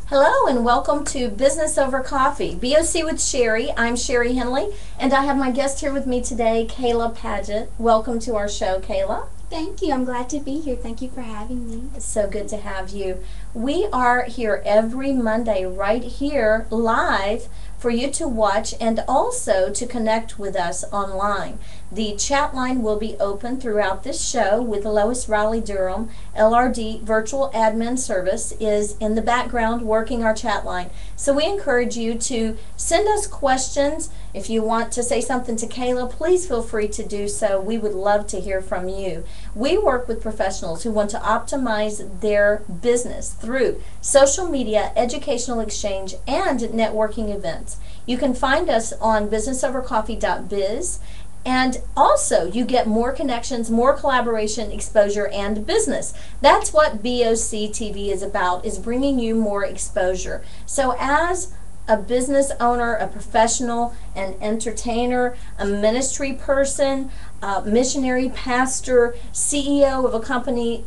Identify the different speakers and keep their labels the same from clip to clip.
Speaker 1: Hello and welcome to Business Over Coffee, BOC with Sherri. I'm Sherri Henley, and I have my guest here with me today, Kayla Pageant. Welcome to our show, Kayla.
Speaker 2: Thank you. I'm glad to be here. Thank you for having me.
Speaker 1: It's so good to have you. We are here every Monday right here live for you to watch and also to connect with us online. The chat line will be open throughout this show with Lois Riley Durham, LRD Virtual Admin Service is in the background working our chat line. So we encourage you to send us questions. If you want to say something to Kayla, please feel free to do so. We would love to hear from you. We work with professionals who want to optimize their business through social media, educational exchange, and networking events. You can find us on businessovercoffee.biz. And also, you get more connections, more collaboration, exposure, and business. That's what BOC TV is about, is bringing you more exposure. So as a business owner, a professional, an entertainer, a ministry person, a missionary, pastor, CEO of a company,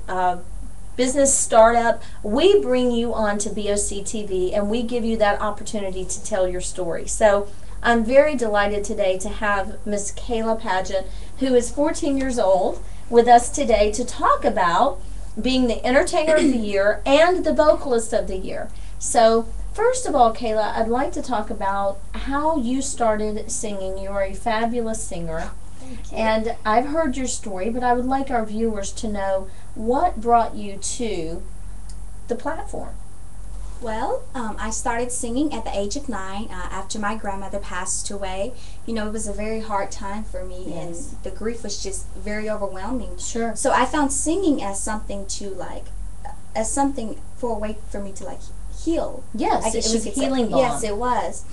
Speaker 1: business startup, we bring you on to BOC TV and we give you that opportunity to tell your story. So I'm very delighted today to have Miss Kayla Pageant, who is 14 years old, with us today to talk about being the Entertainer of the Year and the Vocalist of the Year. So first of all, Kayla, I'd like to talk about how you started singing. You are a fabulous singer.
Speaker 2: Thank you.
Speaker 1: And I've heard your story, but I would like our viewers to know what brought you to the platform.
Speaker 2: Well, I started singing at the age of 9 after my grandmother passed away. You know, it was a very hard time for me,
Speaker 1: Yes.
Speaker 2: and the grief was just very overwhelming.
Speaker 1: Sure.
Speaker 2: So I found singing as something to as something for a way for me to heal.
Speaker 1: Yes,
Speaker 2: I guess
Speaker 1: it
Speaker 2: you
Speaker 1: was
Speaker 2: could
Speaker 1: healing
Speaker 2: say.
Speaker 1: balm.
Speaker 2: Yes, it was.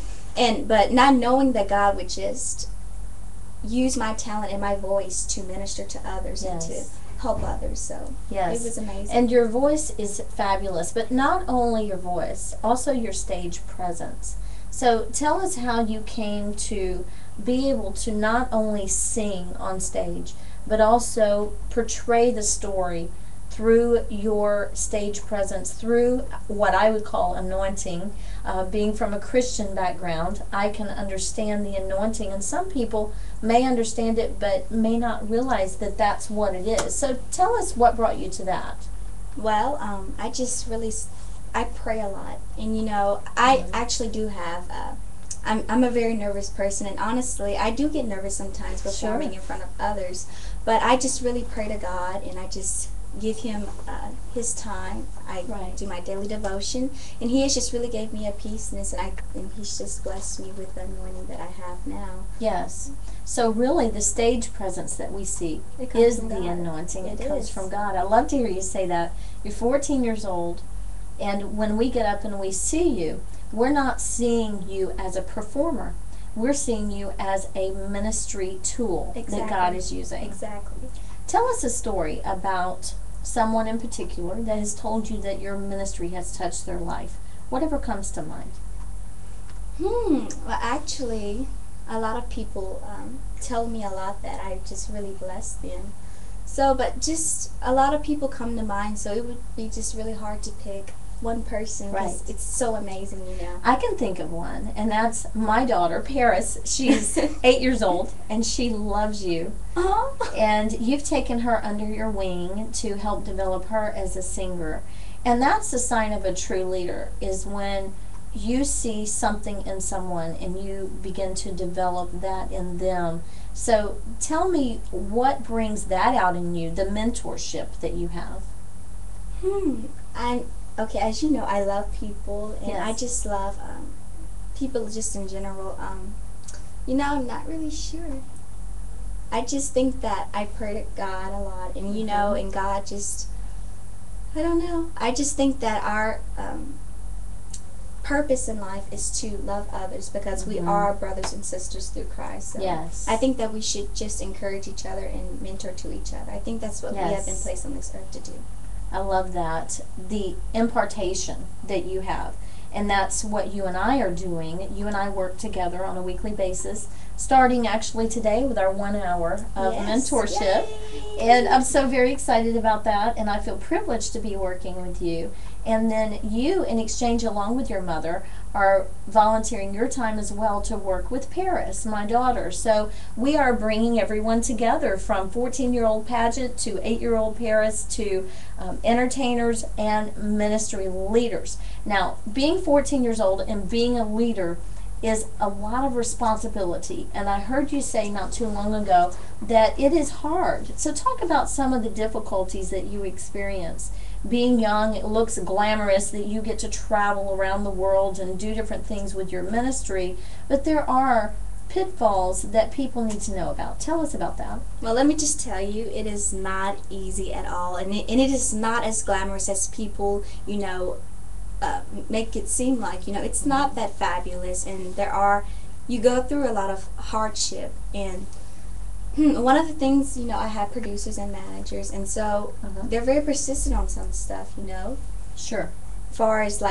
Speaker 2: But not knowing that God would just use my talent and my voice to minister to others and to
Speaker 1: Yes.
Speaker 2: help others. So
Speaker 1: Yes.
Speaker 2: it was amazing.
Speaker 1: And your voice is fabulous, but not only your voice, also your stage presence. So tell us how you came to be able to not only sing on stage, but also portray the story through your stage presence, through what I would call anointing. Being from a Christian background, I can understand the anointing, and some people may understand it but may not realize that that's what it is. So tell us what brought you to that.
Speaker 2: Well, I just really, I pray a lot. And, you know, I actually do have, I'm a very nervous person. And honestly, I do get nervous sometimes performing in front of others. But I just really pray to God, and I just give Him His time. I do my daily devotion. And He has just really gave me a peaceness. And He's just blessed me with the anointing that I have now.
Speaker 1: Yes. So really the stage presence that we see is the anointing. It comes from God. I love to hear you say that. You're 14 years old, and when we get up and we see you, we're not seeing you as a performer. We're seeing you as a ministry tool that God is using.
Speaker 2: Exactly.
Speaker 1: Tell us a story about someone in particular that has told you that your ministry has touched their life. Whatever comes to mind.
Speaker 2: Well, actually, a lot of people tell me a lot that I just really blessed them. So, but just a lot of people come to mind, so it would be just really hard to pick one person.
Speaker 1: Right.
Speaker 2: It's so amazing, you know.
Speaker 1: I can think of one, and that's my daughter, Paris. She's 8 years old, and she loves you. And you've taken her under your wing to help develop her as a singer. And that's the sign of a true leader, is when you see something in someone and you begin to develop that in them. So tell me what brings that out in you, the mentorship that you have.
Speaker 2: Okay, as you know, I love people, and
Speaker 1: Yes.
Speaker 2: I just love people just in general. You know, I'm not really sure. I just think that I pray to God a lot, and you know, and God just, I don't know. I just think that our purpose in life is to love others, because we are brothers and sisters through Christ. So
Speaker 1: Yes.
Speaker 2: I think that we should just encourage each other and mentor to each other. I think that's what we have been placed on this earth to do.
Speaker 1: I love that. The impartation that you have. And that's what you and I are doing. You and I work together on a weekly basis, starting actually today with our 1 hour of mentorship.
Speaker 2: Yay.
Speaker 1: And I'm so very excited about that, and I feel privileged to be working with you. And then you, in exchange, along with your mother, are volunteering your time as well to work with Paris, my daughter. So we are bringing everyone together, from 14-year-old Pageant to 8-year-old Paris to entertainers and ministry leaders. Now, being 14 years old and being a leader is a lot of responsibility, and I heard you say not too long ago that it is hard. So talk about some of the difficulties that you experience. Being young, it looks glamorous that you get to travel around the world and do different things with your ministry, but there are pitfalls that people need to know about. Tell us about that.
Speaker 2: Well, let me just tell you, it is not easy at all, and it is not as glamorous as people, make it seem like. It's not that fabulous, and you go through a lot of hardship. And one of the things, I have producers and managers, and so they're very persistent on some stuff.
Speaker 1: Sure.
Speaker 2: As far as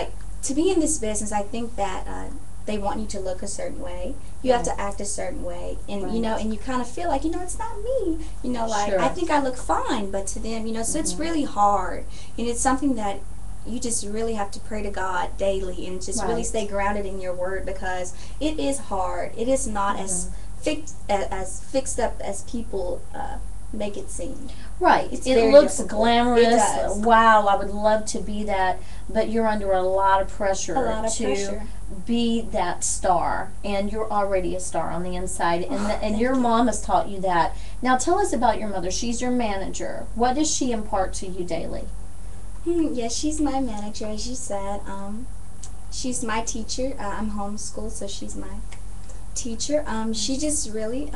Speaker 2: to be in this business, I think that they want you to look a certain way. You have to act a certain way, and and you kind of feel like, it's not me.
Speaker 1: Sure.
Speaker 2: I think I look fine, but to them, so it's really hard, and it's something that you just really have to pray to God daily and just really stay grounded in your word, because it is hard. It is not as fixed up as people make it seem.
Speaker 1: Right. It looks glamorous. It does. Wow, I would love to be that, but you're under a lot of pressure to be that star, and you're already a star on the inside, and your mom has taught you that. Now tell us about your mother. She's your manager. What does she impart to you daily?
Speaker 2: Yes, she's my manager, as you said. She's my teacher. I'm homeschooled, so she's my teacher. She just really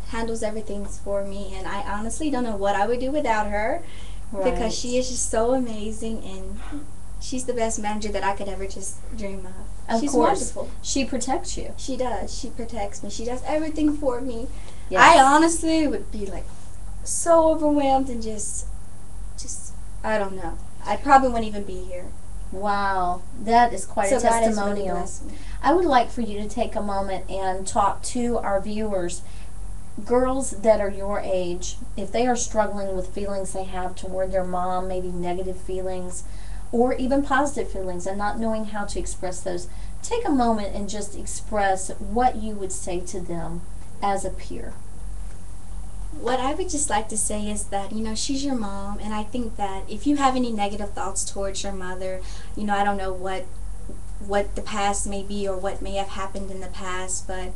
Speaker 2: handles everything for me, and I honestly don't know what I would do without her, because she is just so amazing, and she's the best manager that I could ever just dream of. She's wonderful.
Speaker 1: She protects you.
Speaker 2: She does. She protects me. She does everything for me.
Speaker 1: Yes.
Speaker 2: I honestly would be so overwhelmed and just I don't know. I probably wouldn't even be here.
Speaker 1: Wow, that is quite a testimonial.
Speaker 2: Really,
Speaker 1: I would like for you to take a moment and talk to our viewers, girls that are your age, if they are struggling with feelings they have toward their mom, maybe negative feelings, or even positive feelings, and not knowing how to express those. Take a moment and just express what you would say to them as a peer.
Speaker 2: What I would just like to say is that, she's your mom, and I think that if you have any negative thoughts towards your mother, I don't know what the past may be or what may have happened in the past, but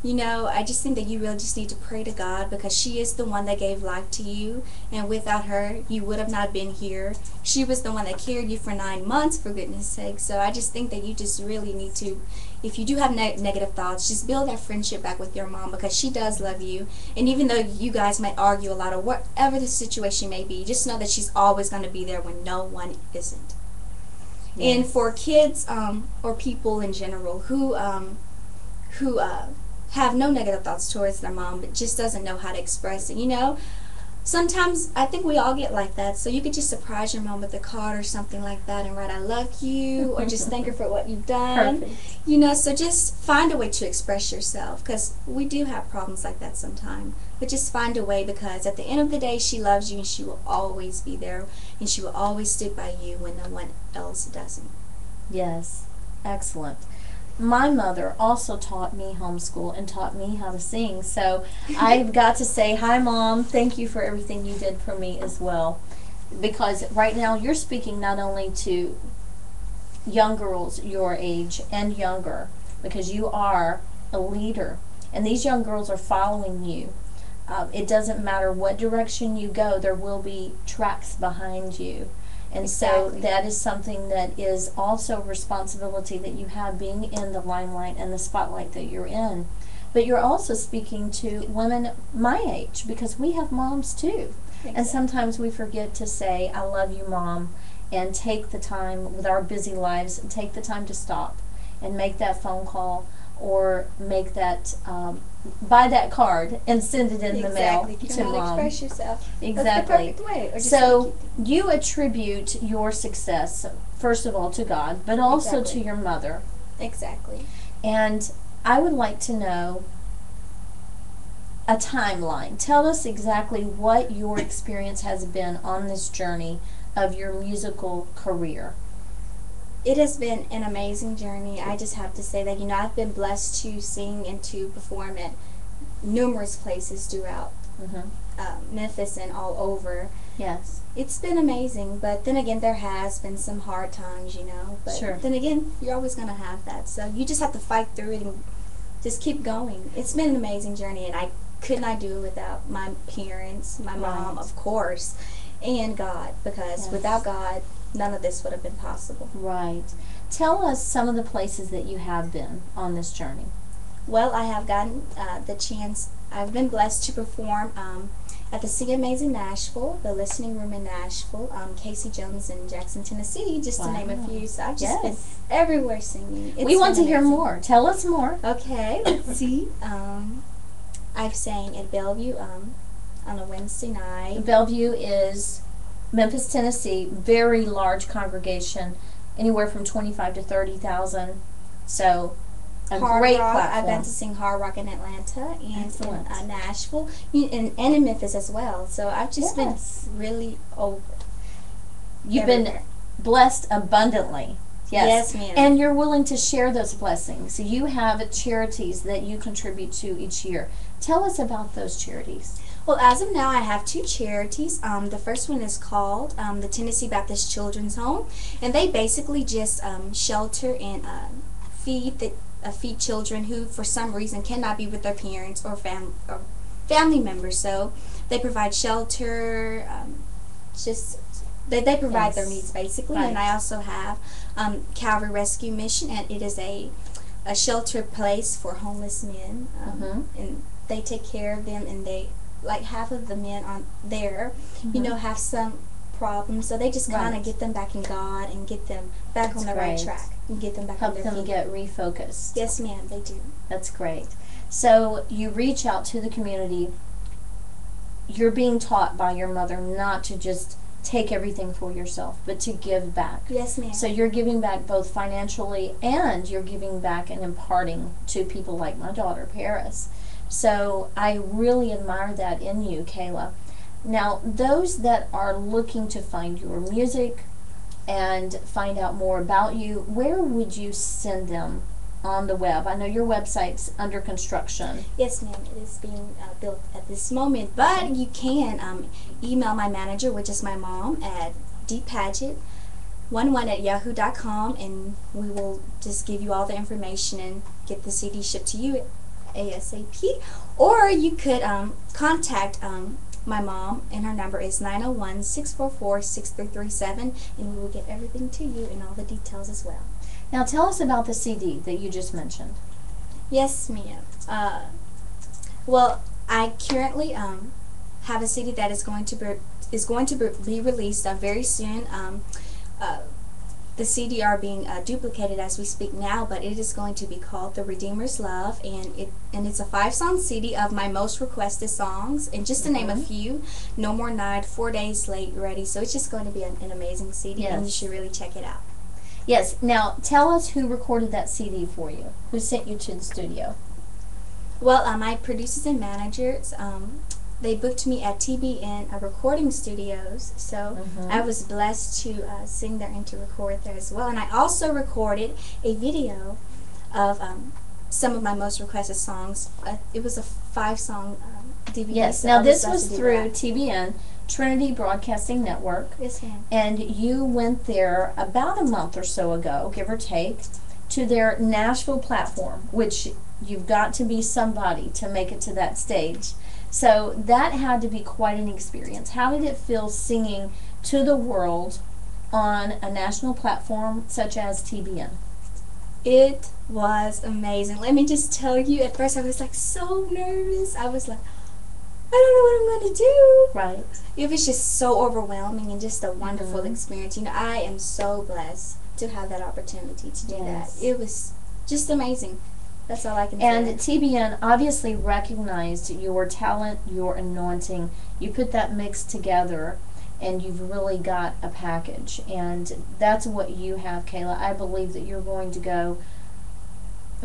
Speaker 2: I just think that you really just need to pray to God, because she is the one that gave life to you, and without her, you would have not been here. She was the one that carried you for 9 months, for goodness sake. So I just think that you just really need to, if you do have negative thoughts, just build that friendship back with your mom, because she does love you. And even though you guys might argue a lot, or whatever the situation may be, just know that she's always going to be there when no one isn't. Yes. And for kids or people in general who have no negative thoughts towards their mom, but just doesn't know how to express it. Sometimes I think we all get like that, so you could just surprise your mom with a card or something like that and write "I love you" or just thank her for what you've done.
Speaker 1: Perfect.
Speaker 2: So just find a way to express yourself, because we do have problems like that sometimes, but just find a way, because at the end of the day, she loves you, and she will always be there, and she will always stick by you when no one else doesn't.
Speaker 1: Yes, excellent. My mother also taught me homeschool and taught me how to sing, so I've got to say, hi Mom, thank you for everything you did for me as well, because right now you're speaking not only to young girls your age and younger, because you are a leader, and these young girls are following you. It doesn't matter what direction you go, there will be tracks behind you. And
Speaker 2: Exactly.
Speaker 1: so that is something that is also a responsibility that you have, being in the limelight and the spotlight that you're in. But you're also speaking to women my age, because we have moms too.
Speaker 2: Exactly.
Speaker 1: And sometimes we forget to say, I love you, Mom, and take the time with our busy lives, and take the time to stop and make that phone call, or make that, buy that card and send it in the mail
Speaker 2: If you
Speaker 1: to
Speaker 2: don't know how
Speaker 1: Mom.
Speaker 2: to express yourself.
Speaker 1: Exactly.
Speaker 2: That's the perfect way. Or just
Speaker 1: So you attribute your success, first of all, to God, but also
Speaker 2: Exactly.
Speaker 1: to your mother.
Speaker 2: Exactly.
Speaker 1: And I would like to know a timeline. Tell us exactly what your experience has been on this journey of your musical career.
Speaker 2: It has been an amazing journey. I just have to say that, I've been blessed to sing and to perform at numerous places throughout
Speaker 1: Mm-hmm.
Speaker 2: Memphis and all over.
Speaker 1: Yes.
Speaker 2: It's been amazing, but then again, there has been some hard times, But
Speaker 1: Sure.
Speaker 2: then again, you're always going to have that. So you just have to fight through it and just keep going. It's been an amazing journey, and I could not do it without my parents, my mom,
Speaker 1: Right.
Speaker 2: of course, and God, because
Speaker 1: Yes.
Speaker 2: without God, none of this would have been possible.
Speaker 1: Right. Tell us some of the places that you have been on this journey.
Speaker 2: Well, I have gotten the chance, I've been blessed to perform at the CMAs in Nashville, the Listening Room in Nashville, Casey Jones in Jackson, Tennessee, just to name a
Speaker 1: Wow.
Speaker 2: few. So I've just been
Speaker 1: Yes.
Speaker 2: everywhere singing.
Speaker 1: We want to
Speaker 2: been
Speaker 1: hear
Speaker 2: amazing.
Speaker 1: more. Tell us more.
Speaker 2: Okay, let's see. I've sang at Bellevue on a Wednesday night.
Speaker 1: Bellevue is Memphis, Tennessee, very large congregation, anywhere from 25 to 30,000. So a
Speaker 2: Hard
Speaker 1: great
Speaker 2: Rock.
Speaker 1: platform.
Speaker 2: I've been to sing Hard Rock in Atlanta and
Speaker 1: Excellent.
Speaker 2: in Nashville and in Memphis as well. So I've just
Speaker 1: Yes.
Speaker 2: been really over.
Speaker 1: You've been
Speaker 2: everywhere.
Speaker 1: blessed abundantly. Yes.
Speaker 2: Yes, ma'am.
Speaker 1: And you're willing to share those blessings. You have charities that you contribute to each year. Tell us about those charities.
Speaker 2: Well, as of now, I have two charities. The first one is called the Tennessee Baptist Children's Home, and they basically just shelter and feed children who, for some reason, cannot be with their parents or family members. So they provide shelter, they provide their
Speaker 1: Yes.
Speaker 2: needs basically.
Speaker 1: Right.
Speaker 2: And I also have Calvary Rescue Mission, and it is a shelter place for homeless men, and they take care of them, and they, like, half of the men on there, have some problems, so they just kind
Speaker 1: Right.
Speaker 2: of get them back in God and get them back
Speaker 1: That's
Speaker 2: on the right
Speaker 1: great.
Speaker 2: track and get them back
Speaker 1: Help
Speaker 2: on their
Speaker 1: them
Speaker 2: feet.
Speaker 1: get refocused.
Speaker 2: Yes, ma'am, they do.
Speaker 1: That's great. So you reach out to the community. You're being taught by your mother not to just take everything for yourself, but to give back.
Speaker 2: Yes, ma'am.
Speaker 1: So you're giving back both financially, and you're giving back and imparting to people like my daughter, Paris. So I really admire that in you, Kayla. Now, those that are looking to find your music and find out more about you, where would you send them on the web? I know your website's under construction.
Speaker 2: Yes, ma'am. It is being built at this moment, but you can email my manager, which is my mom, at dpageant11@yahoo.com, and we will just give you all the information and get the CD shipped to you ASAP. Or you could contact my mom, and her number is 901-644-6337, and we will get everything to you and all the details as well.
Speaker 1: Now tell us about the CD that you just mentioned.
Speaker 2: Yes, ma'am. Well, I currently have a CD that is going to be released very soon. The CD are being duplicated as we speak now, but it is going to be called The Redeemer's Love, and it's a 5-song CD of my most requested songs, and just to name a few: No More Night, 4 Days Late, Ready. So it's just going to be an amazing CD, and you should really check it out.
Speaker 1: Yes. Now tell us who recorded that CD for you. Who sent you to the studio?
Speaker 2: Well, my producers and managers, they booked me at TBN Recording Studios, so I was blessed to sing there and to record there as well. And I also recorded a video of some of my most requested songs. It was a 5-song DVD.
Speaker 1: Yes.
Speaker 2: So
Speaker 1: Now
Speaker 2: I
Speaker 1: this
Speaker 2: blessed
Speaker 1: was
Speaker 2: to do
Speaker 1: through
Speaker 2: that.
Speaker 1: TBN, Trinity Broadcasting Network.
Speaker 2: Yes, ma'am.
Speaker 1: And you went there about a month or so ago, give or take, to their Nashville platform, which you've got to be somebody to make it to that stage. So that had to be quite an experience. How did it feel singing to the world on a national platform such as TBN?
Speaker 2: It was amazing. Let me just tell you, at first I was like so nervous. I was like, I don't know what I'm going to do.
Speaker 1: Right.
Speaker 2: It was just so overwhelming and just a wonderful experience. I am so blessed to have that opportunity to do that. It was just amazing. That's all I can say.
Speaker 1: And TBN obviously recognized your talent, your anointing. You put that mix together, and you've really got a package. And that's what you have, Kayla. I believe that you're going to go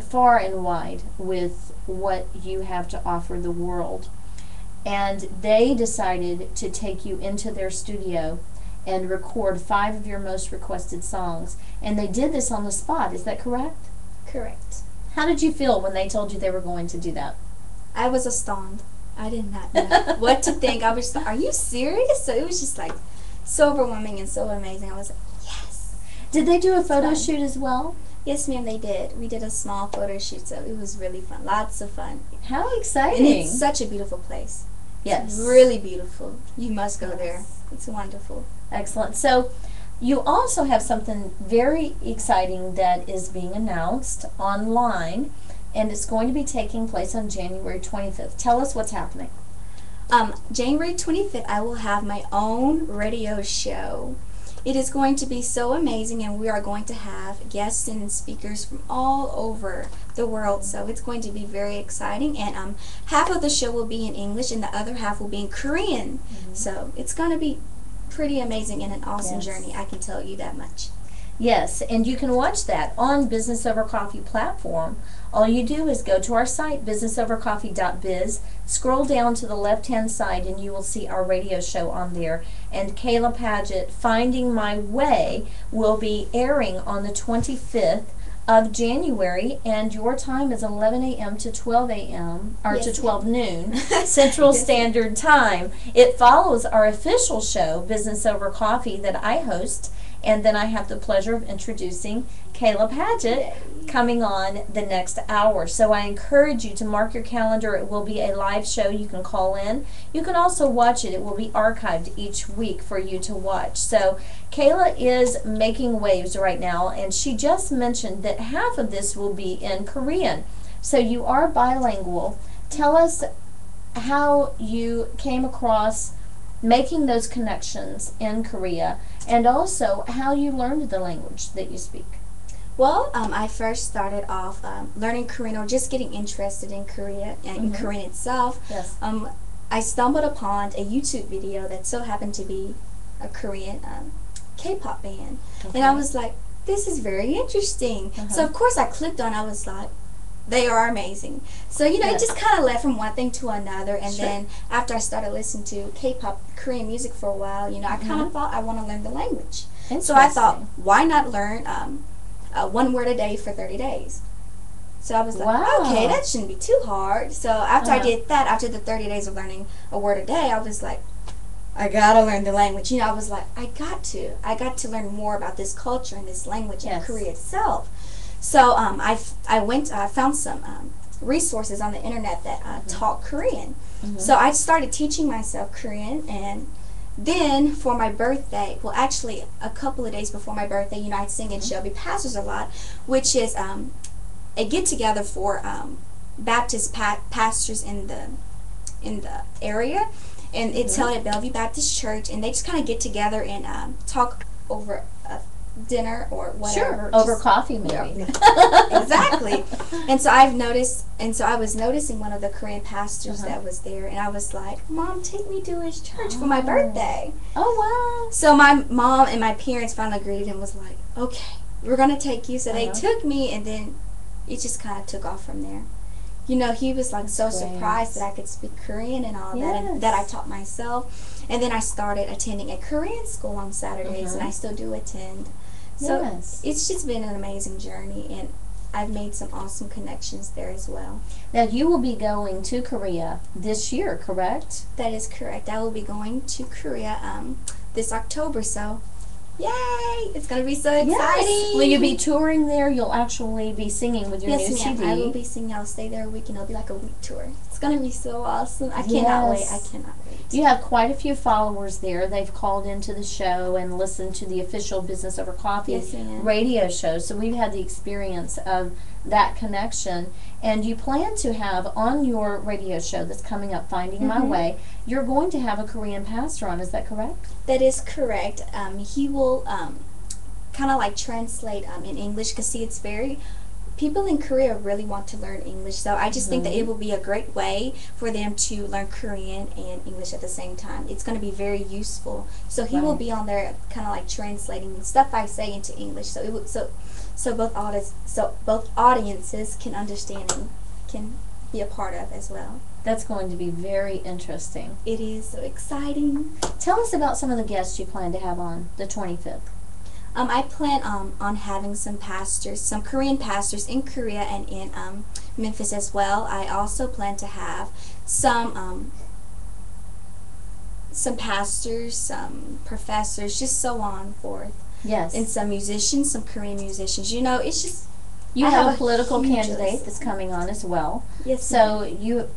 Speaker 1: far and wide with what you have to offer the world. And they decided to take you into their studio and record 5 of your most requested songs. And they did this on the spot. Is that correct?
Speaker 2: Correct.
Speaker 1: How did you feel when they told you they were going to do that?
Speaker 2: I was astounded. I did not know what to think. I was like, are you serious? So it was just like so overwhelming and so amazing. I was like, yes.
Speaker 1: Did they do a photo shoot as well?
Speaker 2: Yes, ma'am, they did. We did a small photo shoot, so it was really fun. Lots of fun.
Speaker 1: How exciting.
Speaker 2: And it's such a beautiful place.
Speaker 1: Yes.
Speaker 2: It's really beautiful. You must go there. It's wonderful.
Speaker 1: Excellent. So you also have something very exciting that is being announced online, and it's going to be taking place on January 25th. Tell us what's happening.
Speaker 2: January 25th, I will have my own radio show. It is going to be so amazing, and we are going to have guests and speakers from all over the world, so it's going to be very exciting. And half of the show will be in English and the other half will be in Korean. So it's going to be pretty amazing and an awesome journey, I can tell you that much.
Speaker 1: Yes, and you can watch that on Business Over Coffee platform. All you do is go to our site, businessovercoffee.biz, scroll down to the left-hand side, and you will see our radio show on there. And Kayla Pageant, Finding My Way, will be airing on the 25th of January, and your time is 11 a.m. to 12 a.m., or to 12 noon, Central Standard Time. It follows our official show, Business Over Coffee, that I host, and then I have the pleasure of introducing Kayla Pageant coming on the next hour. So I encourage you to mark your calendar. It will be a live show. You can call in. You can also watch it. It will be archived each week for you to watch. So Kayla is making waves right now, and she just mentioned that half of this will be in Korean. So you are bilingual. Tell us how you came across making those connections in Korea, and also how you learned the language that you speak.
Speaker 2: Well, I first started off learning Korean, or just getting interested in Korea and in Korean itself.
Speaker 1: Yes.
Speaker 2: I stumbled upon a YouTube video that so happened to be a Korean K-pop band. And I was like, this is very interesting. So of course I clicked on it. I was like, they are amazing. So, you know, it just kind of led from one thing to another. And then after I started listening to K-pop, Korean music for a while, you know, I kind of thought I want to learn the language. So I thought, why not learn one word a day for 30 days? So I was like, okay, that shouldn't be too hard. So after I did that, after the 30 days of learning a word a day, I was like, I gotta learn the language. You know, I was like, I got to learn more about this culture and this language in Korea itself. So I found some resources on the internet that taught Korean. So I started teaching myself Korean, and then for my birthday, well actually a couple of days before my birthday, you know, I sing in Shelby Pastors a lot, which is a get-together for Baptist pastors in the area, and it's held at Bellevue Baptist Church, and they just kind of get together and talk over dinner or whatever.
Speaker 1: Sure, over coffee maybe.
Speaker 2: Exactly. And so I was noticing one of the Korean pastors that was there, and I was like, Mom, take me to his church for my birthday.
Speaker 1: Oh, wow.
Speaker 2: So my mom and my parents finally agreed and was like, okay, we're going to take you. So they took me, and then it just kind of took off from there. You know, he was like so surprised that I could speak Korean and all that, and that I taught myself. And then I started attending a Korean school on Saturdays, and I still do attend. So it's just been an amazing journey, and I've made some awesome connections there as well.
Speaker 1: Now, you will be going to Korea this year, correct?
Speaker 2: That is correct. I will be going to Korea this October, so yay! It's going to be so exciting.
Speaker 1: Yes. Will you be touring there? You'll actually be singing with your new CD.
Speaker 2: Yes, ma'am. I will be singing. I'll stay there a week, and it'll be like a week tour. It's going to be so awesome. I cannot wait. I cannot wait.
Speaker 1: You have quite a few followers there. They've called into the show and listened to the official Business Over Coffee radio show. So we've had the experience of that connection. And you plan to have on your radio show that's coming up, Finding My Way, you're going to have a Korean pastor on. Is that correct?
Speaker 2: That is correct. He will kind of like translate in English, because see, it's very... People in Korea really want to learn English, so I just think that it will be a great way for them to learn Korean and English at the same time. It's going to be very useful. So he will be on there, kind of like translating stuff I say into English. So it would, so both audiences can understand and can be a part of as well.
Speaker 1: That's going to be very interesting.
Speaker 2: It is so exciting.
Speaker 1: Tell us about some of the guests you plan to have on the 25th.
Speaker 2: I plan on having some pastors, some Korean pastors in Korea and in Memphis as well. I also plan to have some pastors, some professors, just so on forth.
Speaker 1: Yes.
Speaker 2: And some musicians, some Korean musicians. You know, it's just
Speaker 1: You
Speaker 2: I
Speaker 1: have
Speaker 2: have
Speaker 1: a political
Speaker 2: huge
Speaker 1: candidate
Speaker 2: list.
Speaker 1: that's coming on as well.
Speaker 2: Yes.
Speaker 1: So you